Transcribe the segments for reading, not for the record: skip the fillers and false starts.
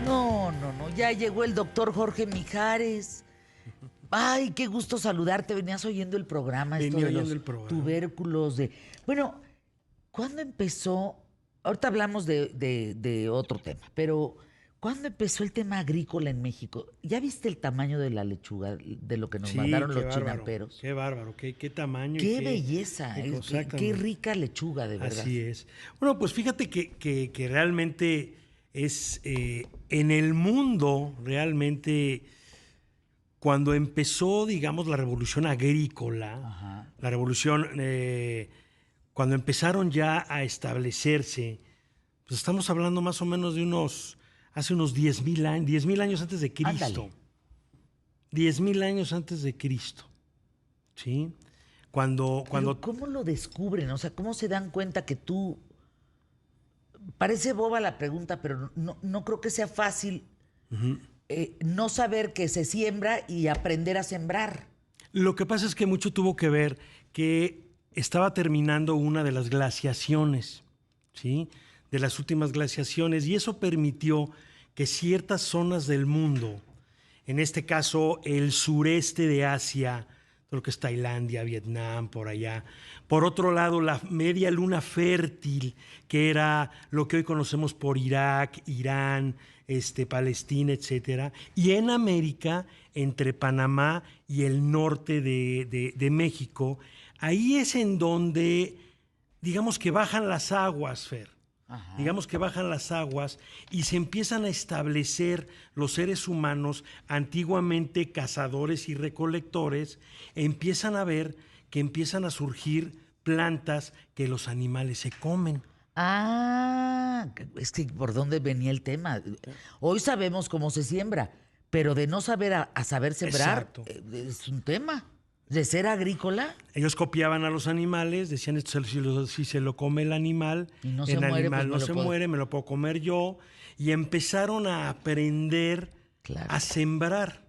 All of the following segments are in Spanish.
No, no, no, ya llegó el doctor Jorge Mijares. Ay, qué gusto saludarte. Venías oyendo el programa, esto Venía de oyendo los el programa. tubérculos, de... Bueno, ¿cuándo empezó? Ahorita hablamos de otro tema, pero ¿cuándo empezó el tema agrícola en México? ¿Ya viste el tamaño de la lechuga, de lo que nos Sí, mandaron los chinamperos? qué bárbaro, qué tamaño y Qué belleza, qué exactamente. rica lechuga, de verdad. Así es. Bueno, pues fíjate que realmente es en el mundo, realmente, cuando empezó, digamos, la revolución agrícola, Ajá. la revolución, cuando empezaron ya a establecerse, pues estamos hablando más o menos de hace unos 10,000 años, 10,000 años antes de Ándale. Cristo. 10,000 años antes de Cristo, ¿sí? Pero Cuando ¿cómo lo descubren? O sea, ¿cómo se dan cuenta que tú... Parece boba la pregunta, pero no creo que sea fácil no saber que se siembra y aprender a sembrar. Lo que pasa es que mucho tuvo que ver que estaba terminando una de las glaciaciones, ¿sí? De las últimas glaciaciones, y eso permitió que ciertas zonas del mundo, en este caso el sureste de Asia, todo lo que es Tailandia, Vietnam, por allá. Por otro lado, la media luna fértil, que era lo que hoy conocemos por Irak, Irán, Palestina, etcétera. Y en América, entre Panamá y el norte de México, ahí es en donde, digamos que bajan las aguas, Fer. Ajá. Digamos que bajan las aguas y se empiezan a establecer los seres humanos, antiguamente cazadores y recolectores, empiezan a ver que empiezan a surgir plantas que los animales se comen. Ah, es que por dónde venía el tema. Hoy sabemos cómo se siembra, pero de no saber a saber sembrar Exacto. es un tema. De ser agrícola Ellos copiaban a los animales, decían, esto si se lo come el animal y no se muere, pues me no lo se puedo. muere, me lo puedo comer yo. Y empezaron a aprender Claro. a sembrar.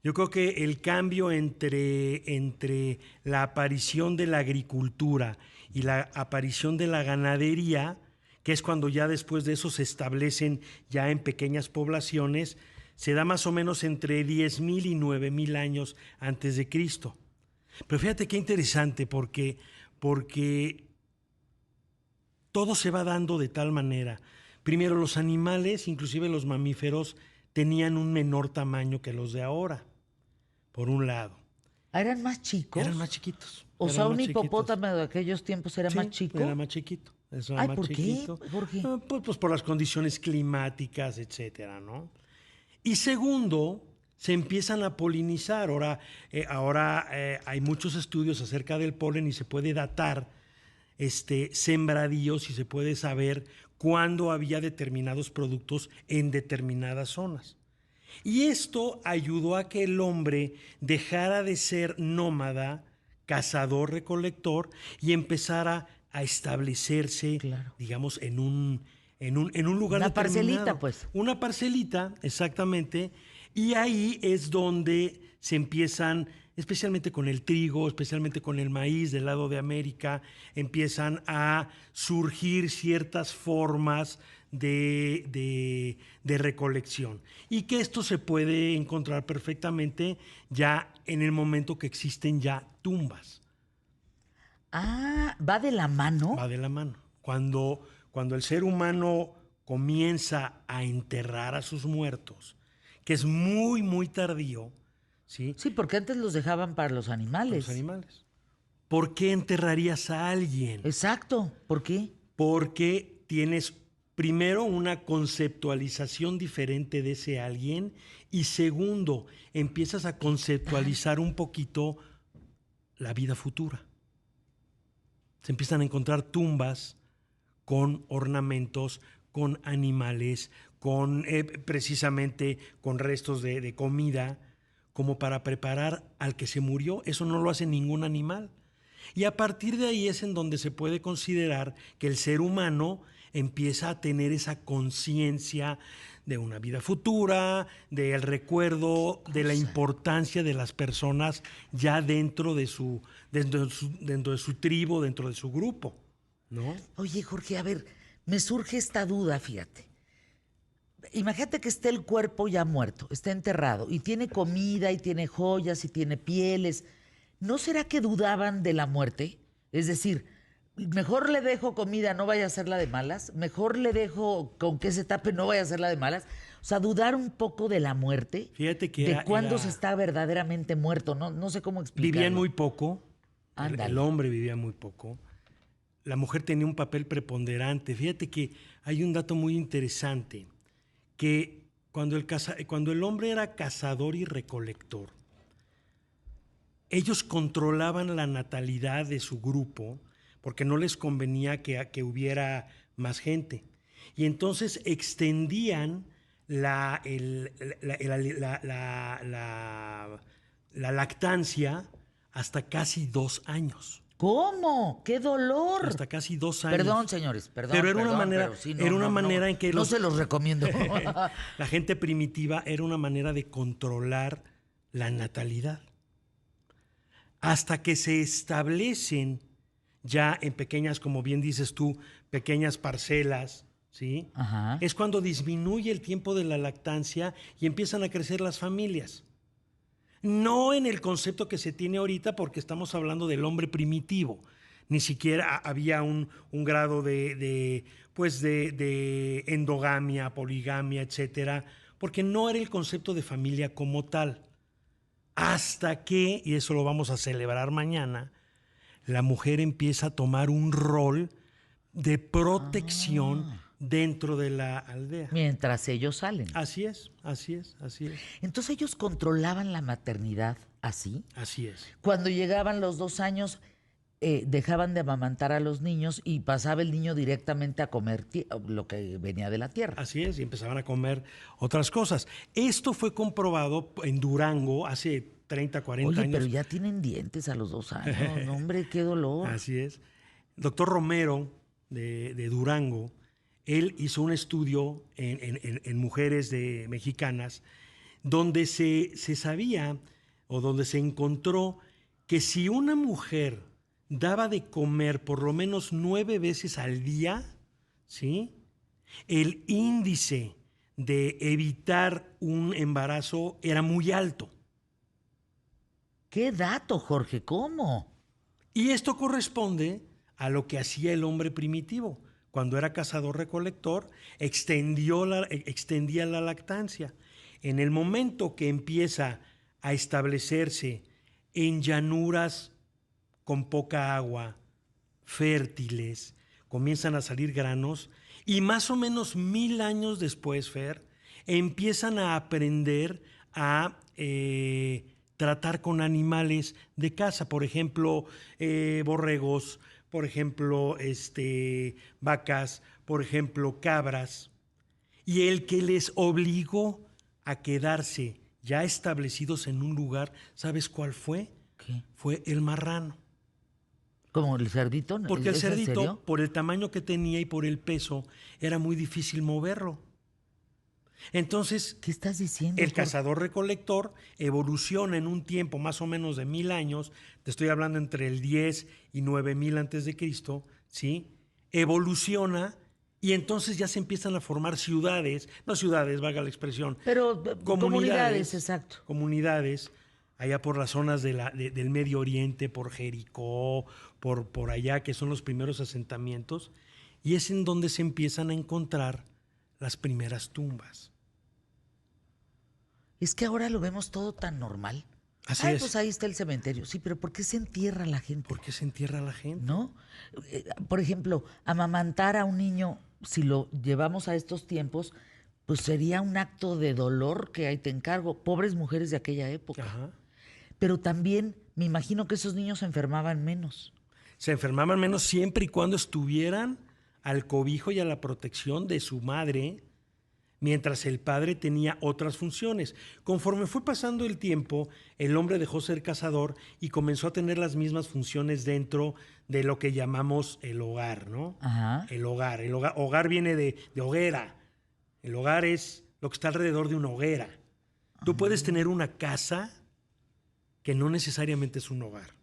Yo creo que el cambio entre la aparición de la agricultura y la aparición de la ganadería, que es cuando ya después de eso se establecen ya en pequeñas poblaciones, se da más o menos entre 10,000 y 9,000 años antes de Cristo. Pero fíjate qué interesante, porque todo se va dando de tal manera. Primero, los animales, inclusive los mamíferos, tenían un menor tamaño que los de ahora, por un lado. Ah, ¿eran más chicos? Eran más chiquitos. O sea, Eran un más chiquitos. hipopótamo de aquellos tiempos era más Sí, era chico. más chiquito. Eso era Ay, más ¿por qué? chiquito. ¿Por qué? Pues por las condiciones climáticas, etcétera, ¿no? Y segundo, se empiezan a polinizar. Ahora hay muchos estudios acerca del polen y se puede datar sembradíos y se puede saber cuándo había determinados productos en determinadas zonas. Y esto ayudó a que el hombre dejara de ser nómada, cazador, recolector y empezara a establecerse, Claro. digamos, en un lugar Una parcelita, determinado. pues. Una parcelita, exactamente. Y ahí es donde se empiezan, especialmente con el trigo, especialmente con el maíz del lado de América, empiezan a surgir ciertas formas de recolección. Y que esto se puede encontrar perfectamente ya en el momento que existen ya tumbas. Ah, ¿va de la mano? Va de la mano. Cuando el ser humano comienza a enterrar a sus muertos, que es muy, muy tardío, ¿sí? Sí, porque antes los dejaban para los A los animales. animales. ¿Por qué enterrarías a alguien? Exacto. ¿Por qué? Porque tienes primero una conceptualización diferente de ese alguien y segundo, empiezas a conceptualizar un poquito la vida futura. Se empiezan a encontrar tumbas con ornamentos, con animales, con precisamente con restos de comida, como para preparar al que se murió. Eso no lo hace ningún animal. Y a partir de ahí es en donde se puede considerar que el ser humano empieza a tener esa conciencia de una vida futura, del recuerdo, de la importancia de las personas ya dentro de su tribu, dentro de su grupo, ¿no? Oye, Jorge, a ver, me surge esta duda, fíjate. imagínate que esté el cuerpo ya muerto, esté enterrado, y tiene comida, y tiene joyas, y tiene pieles. ¿No será que dudaban de la muerte? Es decir, mejor le dejo comida, no vaya a ser la de malas. Mejor le dejo con que se tape, no vaya a ser la de malas. O sea, dudar un poco de la muerte, Fíjate que de cuándo se está verdaderamente muerto. No, no sé cómo vivían explicarlo. muy poco, el Ándale. hombre vivía muy poco, la mujer tenía un papel preponderante. Fíjate que hay un dato muy interesante, que cuando el hombre era cazador y recolector, ellos controlaban la natalidad de su grupo porque no les convenía que hubiera más gente. Y entonces extendían la, el- la lactancia hasta casi 2 años. ¿Cómo? ¡Qué dolor! Hasta casi 2 años. Perdón, señores, Pero perdón, era una perdón, manera, pero sí, no, era una no, no, manera en que no se los recomiendo. la gente primitiva era una manera de controlar la natalidad. Hasta que se establecen ya en pequeñas, como bien dices tú, pequeñas parcelas, ¿sí? Ajá. Es cuando disminuye el tiempo de la lactancia y empiezan a crecer las familias. No en el concepto que se tiene ahorita, porque estamos hablando del hombre primitivo. Ni siquiera había un grado pues de endogamia, poligamia, etcétera, porque no era el concepto de familia como tal. Hasta que, y eso lo vamos a celebrar mañana, la mujer empieza a tomar un rol de protección Ah, dentro de la aldea. mientras ellos salen. Así es, así es, así es, Entonces ellos controlaban la maternidad así. así es. Cuando llegaban los 2 años, dejaban de amamantar a los niños y pasaba el niño directamente a comer lo que venía de la tierra. Así es, y empezaban a comer otras cosas. Esto fue comprobado en Durango hace 30, 40 Oye, años. pero ya tienen dientes a los 2 años. No, hombre, qué dolor. Así es. Doctor Romero de Durango, él hizo un estudio en mujeres mexicanas donde se sabía o donde se encontró que si una mujer daba de comer por lo menos 9 veces al día, ¿sí? El índice de evitar un embarazo era muy alto. ¿Qué dato, Jorge? ¿Cómo? Y esto corresponde a lo que hacía el hombre primitivo. Cuando era cazador-recolector, extendía la lactancia. En el momento que empieza a establecerse en llanuras con poca agua, fértiles, comienzan a salir granos y más o menos 1000 años después, Fer, empiezan a aprender a tratar con animales de caza, por ejemplo, borregos, por ejemplo, vacas, por ejemplo, cabras, y el que les obligó a quedarse ya establecidos en un lugar, ¿sabes cuál fue? ¿Qué? Fue el marrano. ¿Como el cerdito? Porque el ¿Es en cerdito, serio? por el tamaño que tenía y por el peso, era muy difícil moverlo. Entonces, ¿Qué estás diciendo, el Jorge? cazador-recolector evoluciona en un tiempo más o menos de 1000 años, te estoy hablando entre el 10 y 9000 antes de Cristo, ¿sí? Evoluciona y entonces ya se empiezan a formar ciudades, no ciudades, valga la expresión, Pero comunidades, comunidades, exacto. comunidades, allá por las zonas del Medio Oriente, por Jericó, por allá, que son los primeros asentamientos, y es en donde se empiezan a encontrar las primeras tumbas. Es que ahora lo vemos todo tan normal. Así Ay, es. pues ahí está el cementerio. Sí, pero ¿por qué se entierra la gente? ¿Por qué se entierra la gente? ¿No? Por ejemplo, amamantar a un niño, si lo llevamos a estos tiempos, pues sería un acto de dolor que ahí te encargo. Pobres mujeres de aquella época. Ajá. Pero también me imagino que esos niños se enfermaban menos. Se enfermaban menos siempre y cuando estuvieran al cobijo y a la protección de su madre, mientras el padre tenía otras funciones. Conforme fue pasando el tiempo, el hombre dejó ser cazador y comenzó a tener las mismas funciones dentro de lo que llamamos el hogar, ¿no? Ajá. El hogar. Hogar viene de hoguera. El hogar es lo que está alrededor de una hoguera. Tú puedes tener una casa que no necesariamente es un hogar.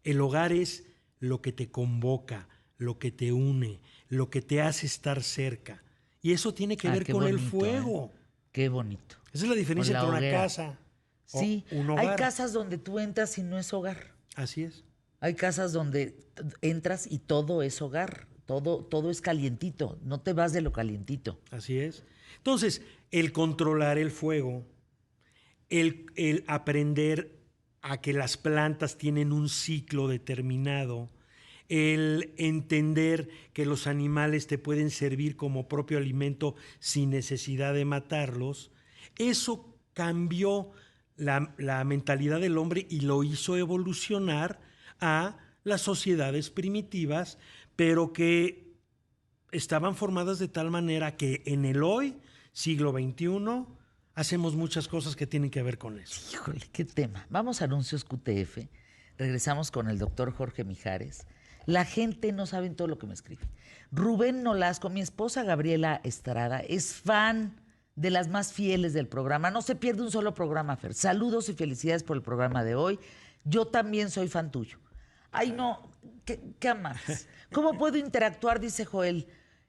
El hogar es lo que te convoca, lo que te une, lo que te hace estar cerca. Y eso tiene que ver qué con el bonito, fuego. Qué bonito. Esa es la diferencia Con la entre una hoguera. casa o Sí, un hay hogar. casas donde tú entras y no es hogar. Así es. Hay casas donde entras y todo es hogar. Todo es calientito. No te vas de lo calientito. Así es. Entonces, el controlar el fuego, el aprender a que las plantas tienen un ciclo determinado, el entender que los animales te pueden servir como propio alimento sin necesidad de matarlos, eso cambió la mentalidad del hombre y lo hizo evolucionar a las sociedades primitivas, pero que estaban formadas de tal manera que en el hoy, siglo XXI, hacemos muchas cosas que tienen que ver con eso. Híjole, qué tema. Vamos a anuncios QTF. Regresamos con el doctor Jorge Mijares. La gente no sabe todo lo que me escribe. Rubén Nolasco, mi esposa Gabriela Estrada, es fan de las más fieles del programa. No se pierde un solo programa, Fer. Saludos y felicidades por el programa de hoy. Yo también soy fan tuyo. Ay, no, ¿qué amas? ¿Cómo puedo interactuar, dice Joel,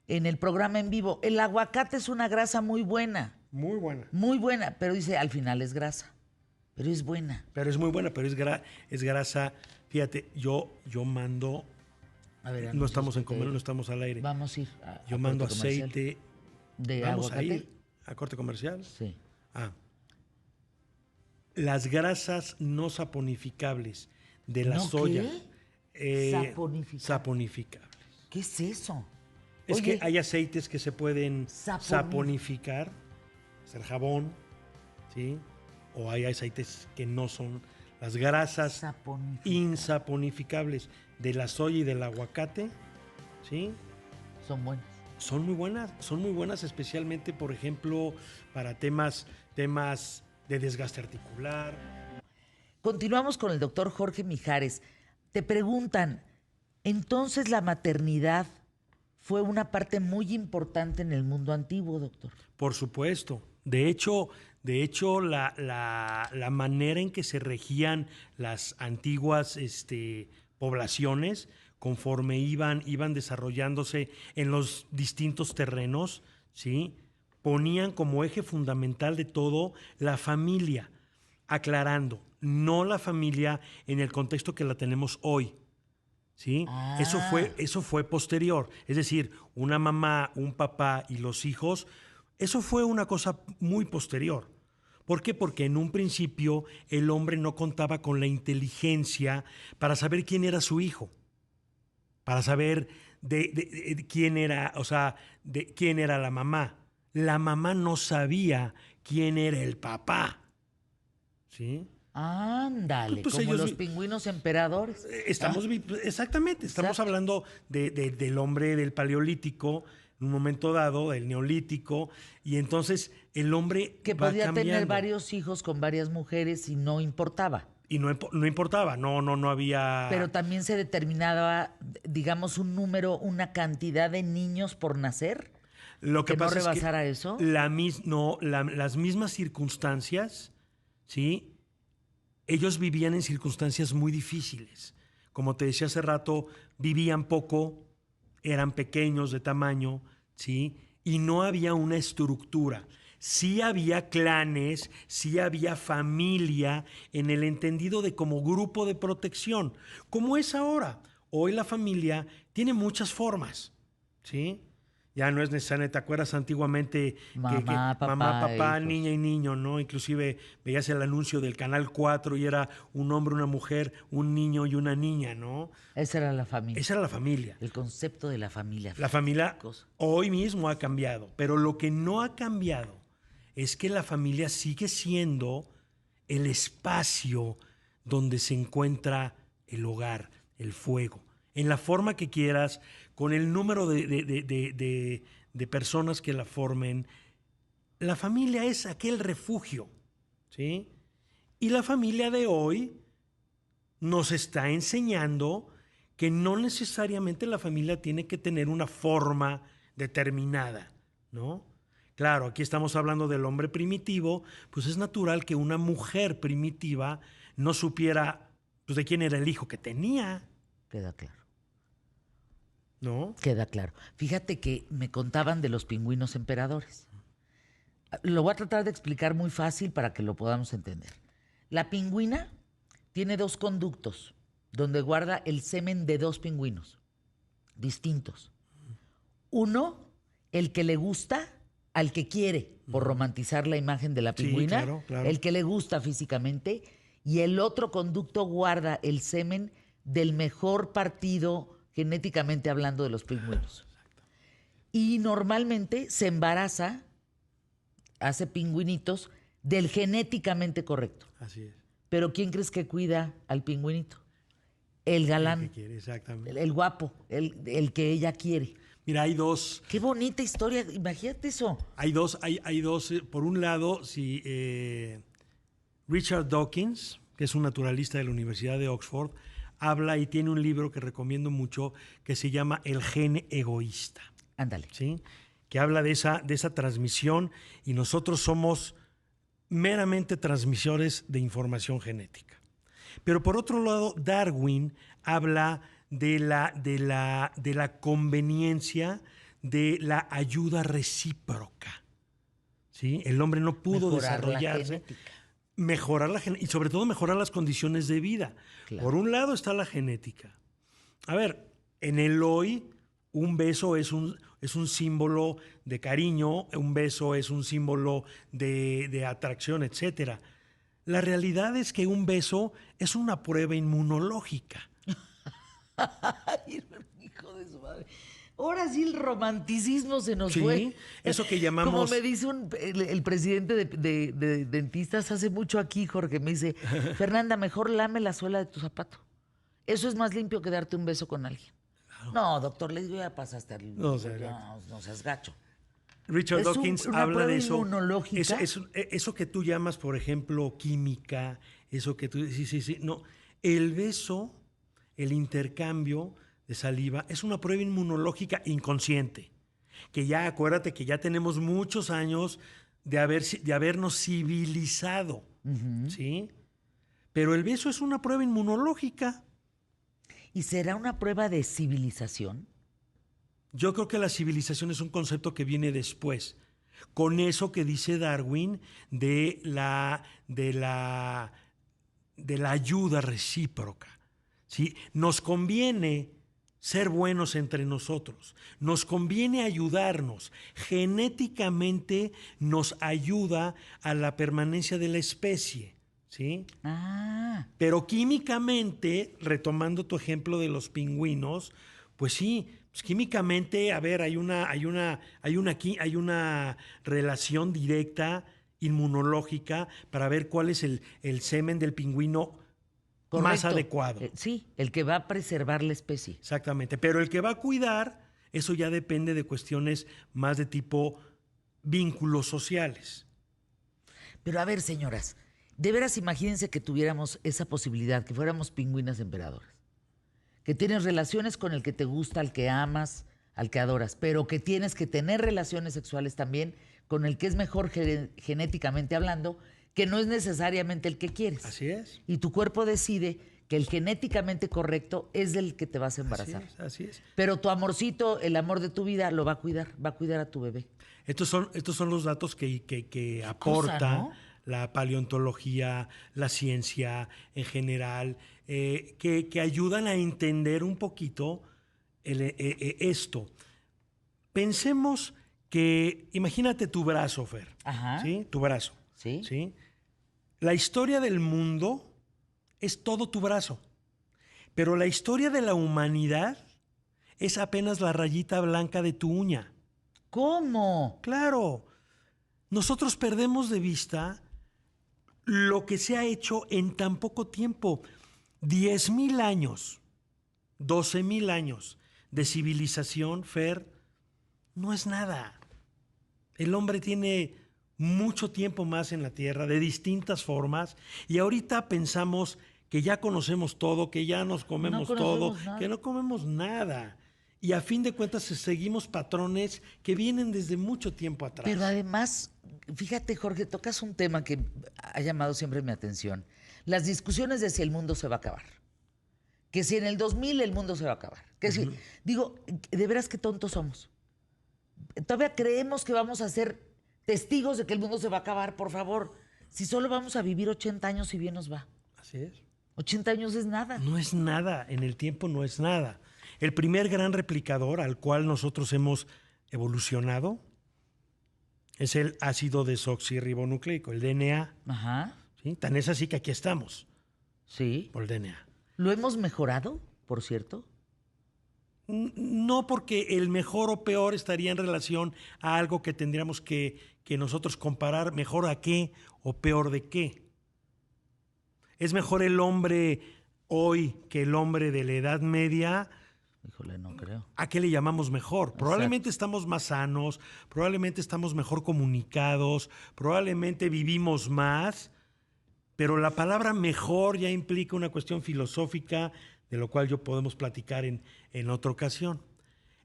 en el programa en vivo? El aguacate es una grasa muy buena. Muy buena, pero dice, al final es grasa. Pero es buena. Pero es muy buena, pero es grasa. Fíjate, yo mando... A ver, no estamos en comer, no estamos al aire. Vamos a ir Yo a mando corte comercial. aceite. ¿De Vamos aguacate? a ir a corte comercial. Sí. Las grasas no saponificables de la ¿No soya. qué? Saponificables. ¿Qué es eso? Es Oye, que hay aceites que se pueden Saponificar. saponificar, hacer jabón, ¿sí? O hay aceites que no son. Las grasas saponificar. insaponificables de la soya y del aguacate, ¿sí? Son buenos. Son muy buenas especialmente, por ejemplo, para temas de desgaste articular. Continuamos con el doctor Jorge Mijares. Te preguntan, ¿entonces la maternidad fue una parte muy importante en el mundo antiguo, doctor? Por supuesto. De hecho, la manera en que se regían las antiguas poblaciones, conforme iban desarrollándose en los distintos terrenos, ¿sí? Ponían como eje fundamental de todo la familia, aclarando, no la familia en el contexto que la tenemos hoy, ¿sí? Ah. Eso fue posterior, es decir, una mamá, un papá y los hijos, eso fue una cosa muy posterior. ¿Por qué? Porque en un principio el hombre no contaba con la inteligencia para saber quién era su hijo, para saber de quién era, o sea, de quién era la mamá. La mamá no sabía quién era el papá, ¿sí? Ándale, Pues como ellos los pingüinos emperadores. Exactamente, estamos Exacto. hablando del hombre del Paleolítico, en un momento dado, del Neolítico, y entonces el hombre Que va podía tener cambiando. varios hijos con varias mujeres y no importaba. Y no importaba, no había... Pero también se determinaba, digamos, un número, una cantidad de niños por nacer. Lo que ¿Que no pasa rebasara es que eso? las mismas circunstancias, ¿sí? Ellos vivían en circunstancias muy difíciles. Como te decía hace rato, vivían poco, eran pequeños de tamaño, ¿sí? Y no había una estructura. Sí había clanes, sí había familia en el entendido de como grupo de protección, como es ahora. Hoy la familia tiene muchas formas, ¿sí? Ya no es necesario, ¿te acuerdas antiguamente Mamá, papá, mamá, papá, hijos. niña y niño, ¿no? Inclusive veías el anuncio del Canal 4 y era un hombre, una mujer, un niño y una niña, ¿no? Esa era la familia. Esa era la familia. El concepto de la familia. La familia Cosa. hoy mismo ha cambiado, pero lo que no ha cambiado es que la familia sigue siendo el espacio donde se encuentra el hogar, el fuego, en la forma que quieras, con el número de personas que la formen. La familia es aquel refugio, ¿sí? Y la familia de hoy nos está enseñando que no necesariamente la familia tiene que tener una forma determinada, ¿no? Claro, aquí estamos hablando del hombre primitivo, pues es natural que una mujer primitiva no supiera pues, de quién era el hijo que tenía. Queda claro. ¿no? Queda claro. Fíjate que me contaban de los pingüinos emperadores. Lo voy a tratar de explicar muy fácil para que lo podamos entender. La pingüina tiene 2 conductos donde guarda el semen de 2 pingüinos distintos. Uno, el que le gusta al que quiere, por romantizar la imagen de la Sí, pingüina, claro, claro. el que le gusta físicamente, y el otro conducto guarda el semen del mejor partido genéticamente hablando de los pingüinos. Y normalmente se embaraza, hace pingüinitos del genéticamente correcto. Así es. Pero ¿quién crees que cuida al pingüinito? El galán, ¿Qué quiere? Exactamente. el guapo, el que ella quiere. Mira, hay dos. Qué bonita historia, imagínate eso. Hay dos. Por un lado, Richard Dawkins, que es un naturalista de la Universidad de Oxford, habla y tiene un libro que recomiendo mucho que se llama El gen egoísta. Ándale. ¿Sí? Que habla de esa transmisión, y nosotros somos meramente transmisores de información genética. Pero por otro lado, Darwin habla de la conveniencia de la ayuda recíproca. ¿Sí? El hombre no pudo Mejorar la desarrollarse. genética. Mejorar y sobre todo mejorar las condiciones de vida. Claro. Por un lado está la genética. A ver, en el hoy, un beso es un símbolo de cariño, un beso es un símbolo de atracción, etc. La realidad es que un beso es una prueba inmunológica. Ay, hijo de su madre. Ahora sí el romanticismo se nos Sí, fue. eso que llamamos... Como me dice el presidente de dentistas hace mucho aquí, Jorge, me dice, Fernanda, mejor lame la suela de tu zapato. Eso es más limpio que darte un beso con alguien. No, doctor, le digo, ya pasaste. No seas gacho. Richard Dawkins una habla prueba de eso. inmunológica. Eso que tú llamas, por ejemplo, química, eso que tú... Sí. No, el beso, el intercambio de saliva, es una prueba inmunológica inconsciente. Que ya, acuérdate que ya tenemos muchos años de habernos civilizado, ¿sí? Pero el beso es una prueba inmunológica. ¿Y será una prueba de civilización? Yo creo que la civilización es un concepto que viene después, con eso que dice Darwin de la ayuda recíproca. ¿Sí? Nos conviene ser buenos entre nosotros, nos conviene ayudarnos. Genéticamente nos ayuda a la permanencia de la especie, ¿sí? Ah. Pero químicamente, retomando tu ejemplo de los pingüinos, pues sí, pues químicamente, a ver, hay una relación directa inmunológica para ver cuál es el semen del pingüino más Correcto. adecuado. Sí, el que va a preservar la especie. Exactamente. Pero el que va a cuidar, eso ya depende de cuestiones más de tipo vínculos sociales. Pero a ver, señoras, de veras imagínense que tuviéramos esa posibilidad, que fuéramos pingüinas emperadoras. Que tienes relaciones con el que te gusta, al que amas, al que adoras, pero que tienes que tener relaciones sexuales también con el que es mejor genéticamente hablando, que no es necesariamente el que quieres. Así es. Y tu cuerpo decide que el genéticamente correcto es del que te vas a embarazar. Así es. Pero tu amorcito, el amor de tu vida, lo va a cuidar a tu bebé. Estos son los datos que aporta, cosa, ¿no? La paleontología, la ciencia en general, que ayudan a entender un poquito esto. Pensemos que, imagínate tu brazo, Fer. Ajá. ¿Sí? Tu brazo. ¿Sí? ¿Sí? La historia del mundo es todo tu brazo. Pero la historia de la humanidad es apenas la rayita blanca de tu uña. ¿Cómo? Claro. Nosotros perdemos de vista lo que se ha hecho en tan poco tiempo. 10,000 años, 12,000 años de civilización, Fer, no es nada. El hombre tiene mucho tiempo más en la Tierra, de distintas formas, y ahorita pensamos que ya conocemos todo, que ya nos comemos todo, que no comemos nada. Y a fin de cuentas seguimos patrones que vienen desde mucho tiempo atrás. Pero además, fíjate, Jorge, tocas un tema que ha llamado siempre mi atención. Las discusiones de si el mundo se va a acabar. que si en el 2000 el mundo se va a acabar. Que si, digo, de veras qué tontos somos. Todavía creemos que vamos a ser testigos de que el mundo se va a acabar, por favor. Si solo vamos a vivir 80 años, si bien nos va. Así es. 80 años es nada. No es nada, en el tiempo no es nada. El primer gran replicador al cual nosotros hemos evolucionado es el ácido desoxirribonucleico, el DNA. Ajá. ¿Sí? Tan es así que aquí estamos, Sí. por el DNA. ¿Lo hemos mejorado, por cierto? No, porque el mejor o peor estaría en relación a algo que tendríamos que nosotros comparar mejor a qué o peor de qué. ¿Es mejor el hombre hoy que el hombre de la Edad Media? Híjole, no creo. ¿A qué le llamamos mejor? Probablemente estamos más sanos, probablemente estamos mejor comunicados, probablemente vivimos más, pero la palabra mejor ya implica una cuestión filosófica, de lo cual yo podemos platicar en otra ocasión.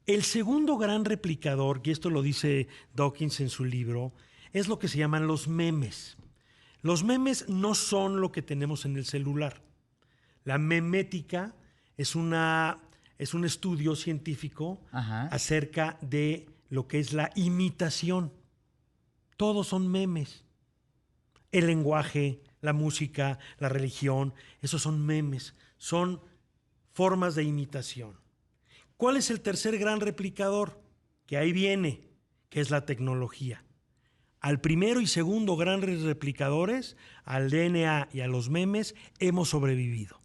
El segundo gran replicador, y esto lo dice Dawkins en su libro, es lo que se llaman los memes. Los memes no son lo que tenemos en el celular. La memética es un estudio científico acerca de lo que es la imitación. Todos son memes. El lenguaje, la música, la religión, esos son memes, son formas de imitación. ¿Cuál es el tercer gran replicador? Que ahí viene, que es la tecnología. Al primero y segundo grandes replicadores, al DNA y a los memes, hemos sobrevivido.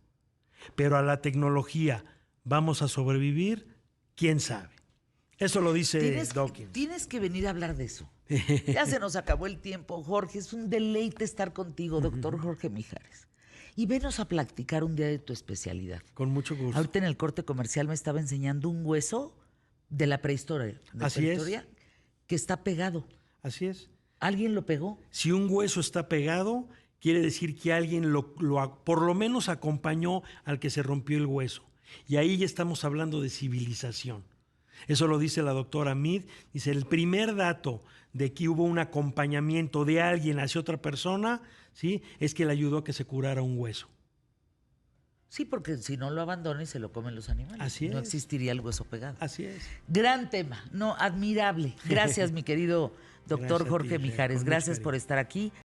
Pero a la tecnología, ¿vamos a sobrevivir? ¿Quién sabe? Eso lo dice Dawkins. Tienes que venir a hablar de eso. Ya se nos acabó el tiempo, Jorge. Es un deleite estar contigo, doctor Jorge Mijares. Y venos a platicar un día de tu especialidad. Con mucho gusto. Ahorita en el corte comercial me estaba enseñando un hueso de la prehistoria. Que está pegado. Así es. ¿Alguien lo pegó? Si un hueso está pegado, quiere decir que alguien por lo menos acompañó al que se rompió el hueso. Y ahí ya estamos hablando de civilización. Eso lo dice la doctora Mead. Dice, el primer dato de que hubo un acompañamiento de alguien hacia otra persona, ¿sí?, es que le ayudó a que se curara un hueso. Sí, porque si no lo abandona y se lo comen los animales. Así es. No existiría el hueso pegado. Así es. Gran tema, no, admirable. Gracias, mi querido doctor Jorge Mijares. Gracias por estar aquí.